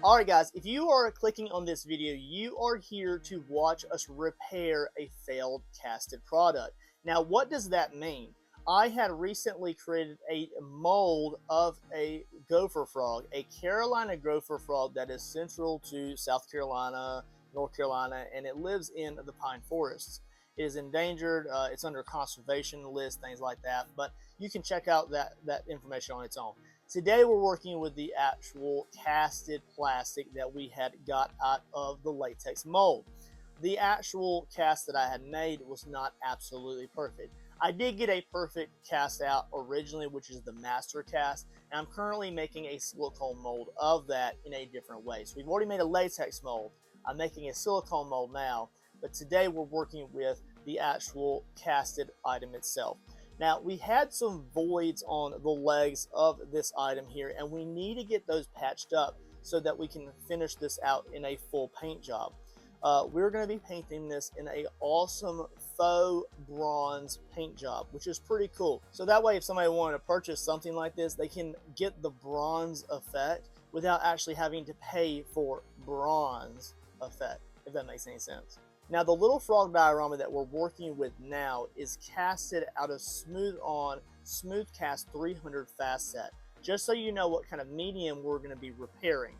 Alright guys, if you are clicking on this video, you are here to watch us repair a failed casted product. Now what does that mean? I had recently created a mold of a gopher frog, a Carolina gopher frog that is central to South Carolina, North Carolina, and it lives in the pine forests. It is endangered, it's under conservation list, things like that, but you can check out that information on its own. Today we're working with the actual casted plastic that we had got out of the latex mold. The actual cast that I had made was not absolutely perfect. I did get a perfect cast out originally, which is the master cast, and I'm currently making a silicone mold of that in a different way. So we've already made a latex mold. I'm making a silicone mold now, but today we're working with the actual casted item itself. Now, we had some voids on the legs of this item here, and we need to get those patched up so that we can finish this out in a full paint job. We're going to be painting this in an awesome faux bronze paint job, which is pretty cool. So that way, if somebody wanted to purchase something like this, they can get the bronze effect without actually having to pay for bronze effect, if that makes any sense. Now, the little frog diorama that we're working with now is casted out of Smooth Cast 300 fast set, just so you know what kind of medium we're going to be repairing.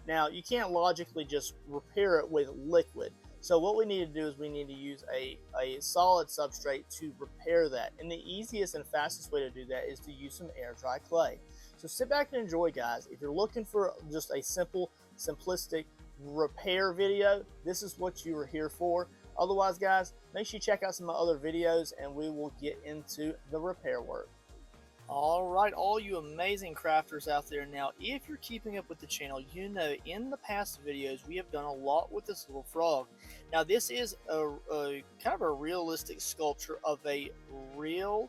Now, you can't logically just repair it with liquid, so what we need to do is we need to use a solid substrate to repair that, and the easiest and fastest way to do that is to use some air dry clay. So sit back and enjoy, guys. If you're looking for just a simple, simplistic repair video, this is what you are here for. Otherwise, guys, make sure you check out some of my other videos and we will get into the repair work. Alright, all you amazing crafters out there, now if you're keeping up with the channel, you know in the past videos we have done a lot with this little frog. Now this is a kind of a realistic sculpture of a real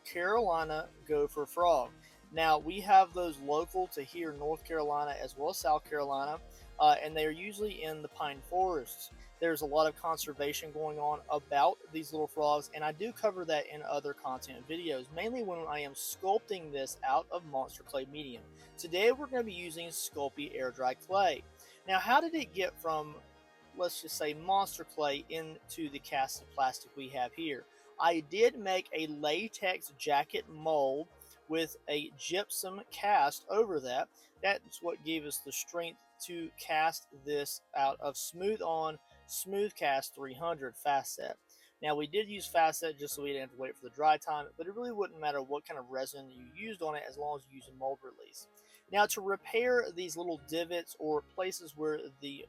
Carolina gopher frog. Now we have those local to here, North Carolina as well as South Carolina, and they are usually in the pine forests. There's a lot of conservation going on about these little frogs, and I do cover that in other content videos, mainly when I am sculpting this out of monster clay medium. Today we're going to be using Sculpey air dry clay. Now how did it get from, let's just say, monster clay into the casted plastic we have here? I did make a latex jacket mold with a gypsum cast over that. That's what gave us the strength to cast this out of Smooth Cast 300 fast set. Now we did use fast set just so we didn't have to wait for the dry time, but it really wouldn't matter what kind of resin you used on it as long as you use a mold release. Now to repair these little divots or places where the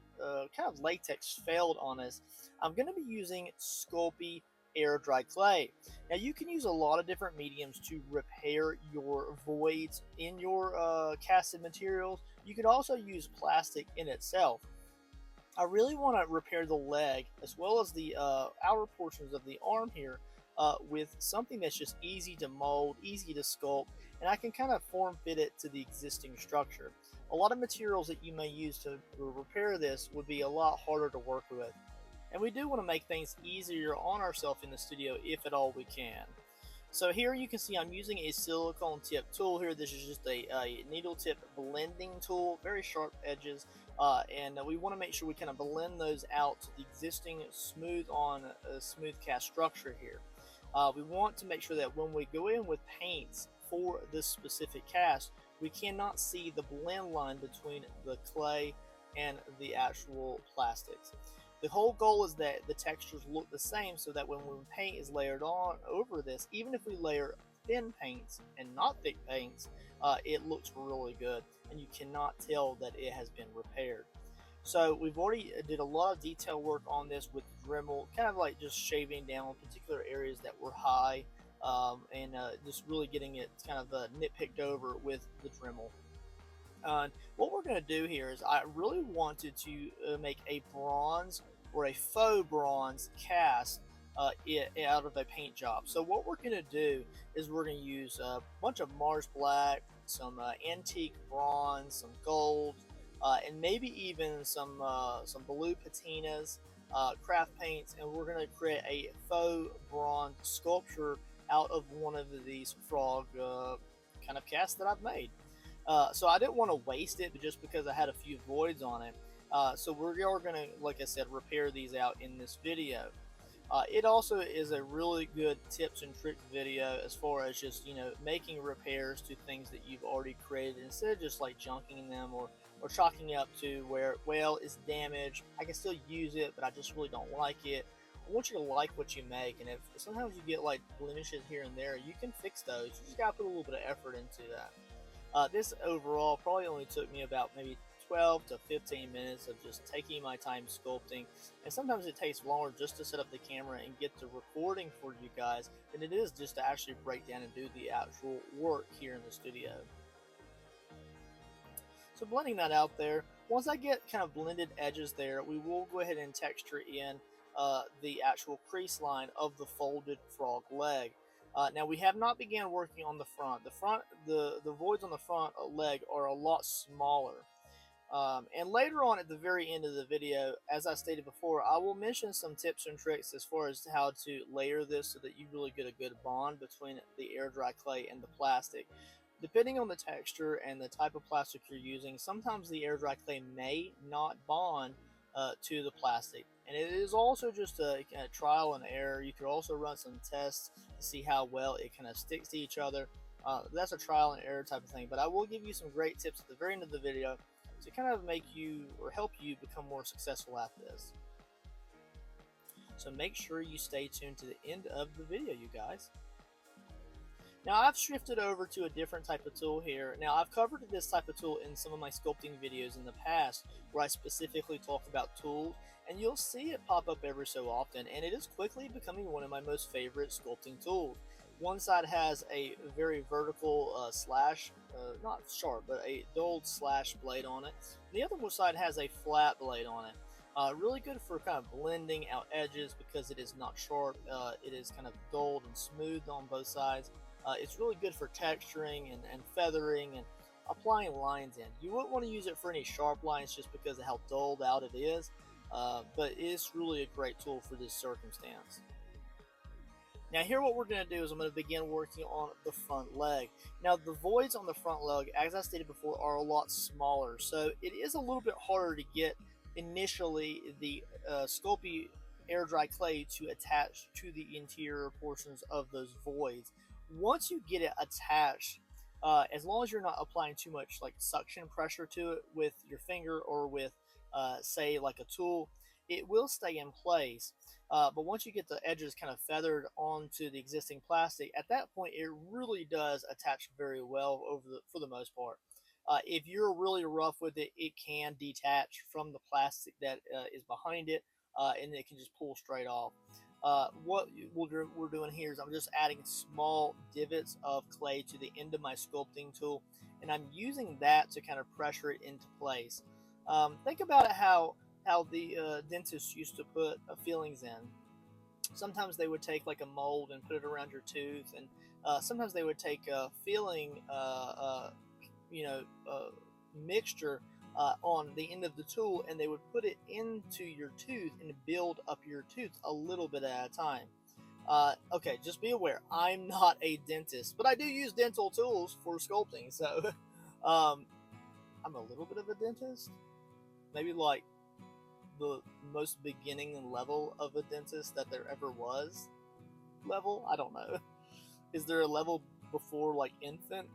kind of latex failed on us, I'm going to be using Sculpey air dry clay. Now you can use a lot of different mediums to repair your voids in your casted materials. You could also use plastic in itself. I really want to repair the leg as well as the outer portions of the arm here with something that's just easy to mold, easy to sculpt, and I can kind of form fit it to the existing structure. A lot of materials that you may use to repair this would be a lot harder to work with. And we do want to make things easier on ourselves in the studio if at all we can. So here you can see I'm using a silicone tip tool here. This is just a needle tip blending tool, very sharp edges. And we want to make sure we kind of blend those out to the existing smooth cast structure here. We want to make sure that when we go in with paints for this specific cast, we cannot see the blend line between the clay and the actual plastics. The whole goal is that the textures look the same so that when paint is layered on over this, even if we layer thin paints and not thick paints, it looks really good and you cannot tell that it has been repaired. So we've already did a lot of detail work on this with Dremel, kind of like just shaving down particular areas that were high and just really getting it kind of nitpicked over with the Dremel. What we're going to do here is I really wanted to make a bronze or a faux bronze cast out of a paint job. So what we're going to do is we're going to use a bunch of Mars Black, some antique bronze, some gold, and maybe even some blue patinas, craft paints, and we're going to create a faux bronze sculpture out of one of these frog kind of casts that I've made. So I didn't want to waste it just because I had a few voids on it. So we are going to, like I said, repair these out in this video. It also is a really good tips and tricks video as far as just, you know, making repairs to things that you've already created instead of just like junking them or chalking up to where, well, it's damaged. I can still use it, but I just really don't like it. I want you to like what you make, and if sometimes you get like blemishes here and there, you can fix those. You just gotta put a little bit of effort into that. This overall probably only took me about maybe 12 to 15 minutes of just taking my time sculpting, and sometimes it takes longer just to set up the camera and get the recording for you guys than it is just to actually break down and do the actual work here in the studio. So blending that out there, once I get kind of blended edges there, we will go ahead and texture in the actual crease line of the folded frog leg. Now we have not began working on the front. The voids on the front leg are a lot smaller. And later on at the very end of the video, as I stated before, I will mention some tips and tricks as far as how to layer this so that you really get a good bond between the air dry clay and the plastic. Depending on the texture and the type of plastic you're using, sometimes the air dry clay may not bond to the plastic. And it is also just a trial and error. You could also run some tests to see how well it kind of sticks to each other. That's a trial and error type of thing, but I will give you some great tips at the very end of the video to kind of make you or help you become more successful at this. So make sure you stay tuned to the end of the video, you guys. Now I've shifted over to a different type of tool here. Now I've covered this type of tool in some of my sculpting videos in the past where I specifically talk about tools, and you'll see it pop up every so often, and it is quickly becoming one of my most favorite sculpting tools. One side has a very vertical slash, not sharp, but a dulled slash blade on it. The other side has a flat blade on it. Really good for kind of blending out edges because it is not sharp. It is kind of dulled and smooth on both sides. It's really good for texturing and feathering and applying lines in. You wouldn't want to use it for any sharp lines just because of how dulled out it is, but it's really a great tool for this circumstance. Now here what we're going to do is I'm going to begin working on the front leg. Now the voids on the front leg, as I stated before, are a lot smaller, so it is a little bit harder to get initially the Sculpey air dry clay to attach to the interior portions of those voids. Once you get it attached, as long as you're not applying too much like suction pressure to it with your finger or with say like a tool, it will stay in place. But once you get the edges kind of feathered onto the existing plastic, at that point it really does attach very well for the most part. If you're really rough with it, it can detach from the plastic that is behind it, and it can just pull straight off. What we're doing here is I'm just adding small divots of clay to the end of my sculpting tool, and I'm using that to kind of pressure it into place. Think about it how the dentists used to put fillings in. Sometimes they would take like a mold and put it around your tooth, and sometimes they would take a filling mixture on the end of the tool, and they would put it into your tooth and build up your tooth a little bit at a time. Okay, just be aware, I'm not a dentist, but I do use dental tools for sculpting, so I'm a little bit of a dentist, maybe like the most beginning level of a dentist that there ever was level. I don't know. Is there a level before like infant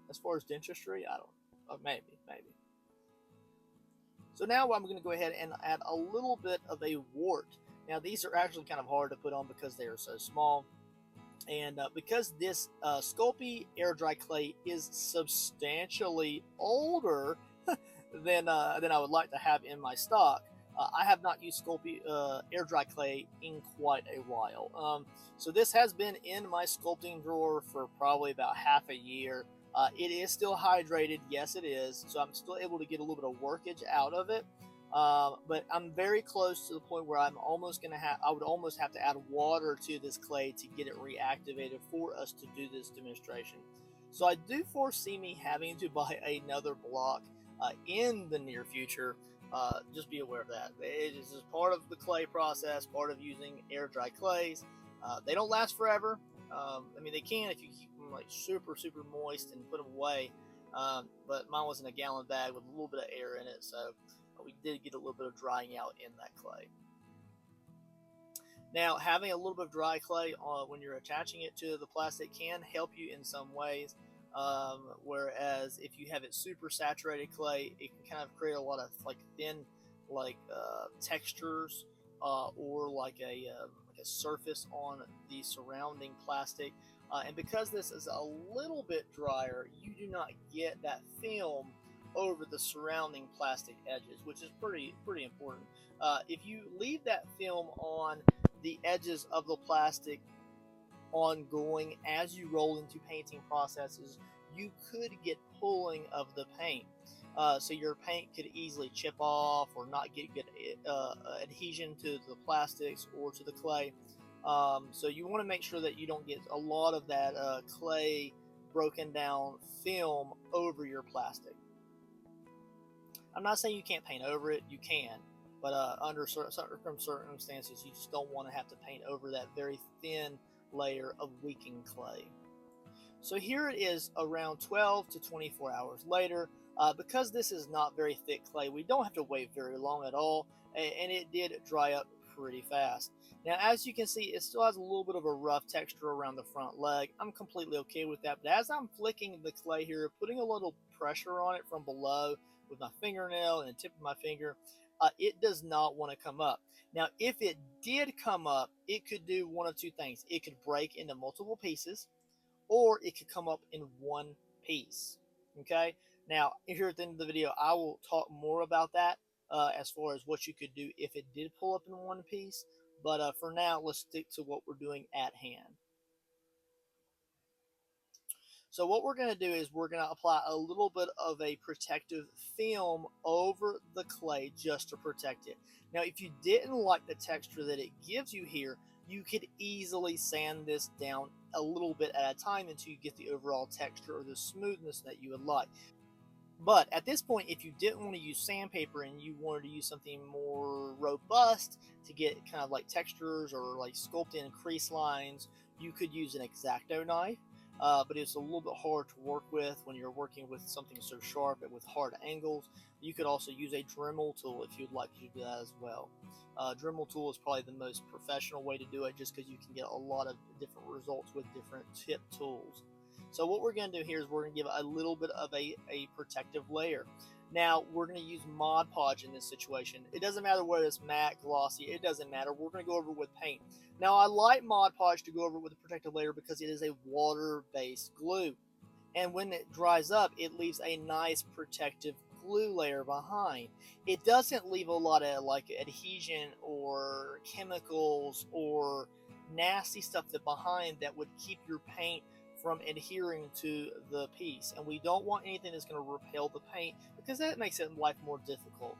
as far as dentistry? I don't. Maybe. So now I'm going to go ahead and add a little bit of a wart. Now these are actually kind of hard to put on because they are so small, and because this Sculpey air dry clay is substantially older than I would like to have in my stock. I have not used Sculpey air dry clay in quite a while. So this has been in my sculpting drawer for probably about half a year. It is still hydrated, yes it is, so I'm still able to get a little bit of workage out of it. But I'm very close to the point where I would almost have to add water to this clay to get it reactivated for us to do this demonstration. So I do foresee me having to buy another block in the near future. Just be aware of that. It is just part of the clay process, part of using air dry clays. They don't last forever. I mean, they can if you keep them like super moist and put them away. but mine was in a gallon bag with a little bit of air in it, so we did get a little bit of drying out in that clay. Now, having a little bit of dry clay when you're attaching it to the plastic can help you in some ways, whereas if you have it super saturated clay, it can kind of create a lot of like thin textures or like a surface on the surrounding plastic. And because this is a little bit drier, you do not get that film over the surrounding plastic edges, which is pretty important. If you leave that film on the edges of the plastic ongoing as you roll into painting processes, you could get pulling of the paint. So your paint could easily chip off or not get good adhesion to the plastics or to the clay. So you want to make sure that you don't get a lot of that clay broken down film over your plastic. I'm not saying you can't paint over it, you can, but under certain circumstances, you just don't want to have to paint over that very thin layer of weakened clay. So here it is around 12 to 24 hours later. Because this is not very thick clay, we don't have to wait very long at all, and it did dry up pretty fast. Now, as you can see, it still has a little bit of a rough texture around the front leg. I'm completely okay with that, but as I'm flicking the clay here, putting a little pressure on it from below with my fingernail and the tip of my finger, it does not want to come up. Now, if it did come up, it could do one of two things. It could break into multiple pieces, or it could come up in one piece. Okay, now here at the end of the video, I will talk more about that as far as what you could do if it did pull up in one piece. But for now, let's stick to what we're doing at hand. So what we're going to do is we're going to apply a little bit of a protective film over the clay just to protect it. Now, if you didn't like the texture that it gives you here, you could easily sand this down a little bit at a time until you get the overall texture or the smoothness that you would like. But at this point, if you didn't want to use sandpaper and you wanted to use something more robust to get kind of like textures or like sculpt in crease lines, you could use an X-Acto knife. But it's a little bit hard to work with when you're working with something so sharp and with hard angles. You could also use a Dremel tool if you'd like to do that as well. Dremel tool is probably the most professional way to do it, just because you can get a lot of different results with different tip tools. So what we're going to do here is we're going to give a little bit of a protective layer. Now, we're going to use Mod Podge in this situation. It doesn't matter whether it's matte, glossy, it doesn't matter. We're going to go over it with paint. Now, I like Mod Podge to go over it with a protective layer because it is a water-based glue. And when it dries up, it leaves a nice protective glue layer behind. It doesn't leave a lot of like adhesion or chemicals or nasty stuff behind that would keep your paint from adhering to the piece, and we don't want anything that's going to repel the paint because that makes it life more difficult.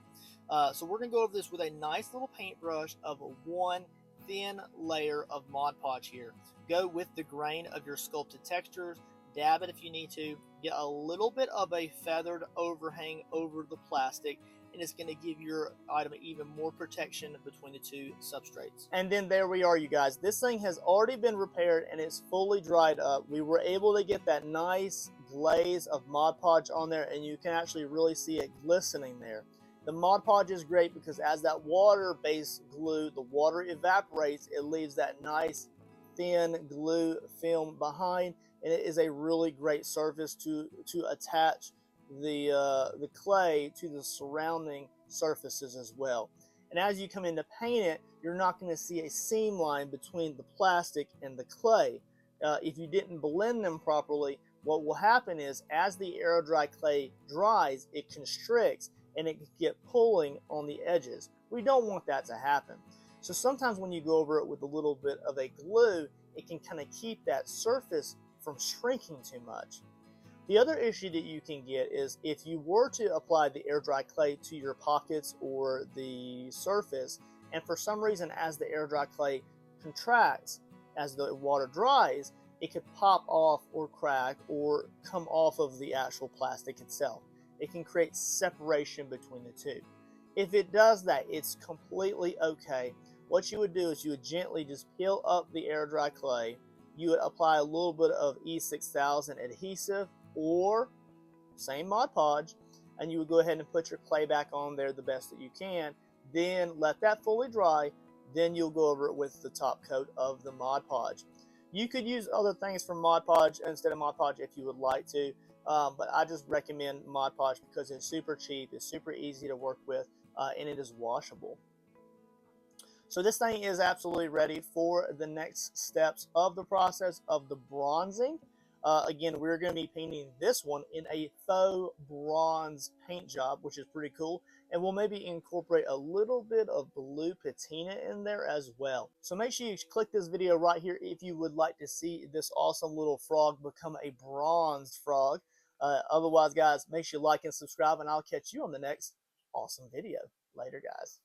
So we're going to go over this with a nice little paintbrush of one thin layer of Mod Podge here. Go with the grain of your sculpted textures, dab it if you need to, get a little bit of a feathered overhang over the plastic, and it's going to give your item even more protection between the two substrates. And then there we are, you guys. This thing has already been repaired and it's fully dried up. We were able to get that nice glaze of Mod Podge on there, and you can actually really see it glistening there. The Mod Podge is great because as that water-based glue, the water evaporates, it leaves that nice thin glue film behind, and it is a really great surface to attach the clay to the surrounding surfaces as well. And as you come in to paint it, you're not going to see a seam line between the plastic and the clay. If you didn't blend them properly, what will happen is as the air-dry clay dries, it constricts and it can get pulling on the edges. We don't want that to happen. So sometimes when you go over it with a little bit of a glue, it can kind of keep that surface from shrinking too much. The other issue that you can get is if you were to apply the air dry clay to your pockets or the surface, and for some reason as the air dry clay contracts, as the water dries, it could pop off or crack or come off of the actual plastic itself. It can create separation between the two. If it does that, it's completely okay. What you would do is you would gently just peel up the air dry clay. You would apply a little bit of E6000 adhesive or same Mod Podge, and you would go ahead and put your clay back on there the best that you can. Then let that fully dry. Then you'll go over it with the top coat of the Mod Podge. You could use other things from Mod Podge instead of Mod Podge if you would like to, but I just recommend Mod Podge because it's super cheap, it's super easy to work with, and it is washable. So this thing is absolutely ready for the next steps of the process of the bronzing. Again, we're going to be painting this one in a faux bronze paint job, which is pretty cool. And we'll maybe incorporate a little bit of blue patina in there as well. So make sure you click this video right here if you would like to see this awesome little frog become a bronzed frog. Otherwise, guys, make sure you like and subscribe, and I'll catch you on the next awesome video. Later, guys.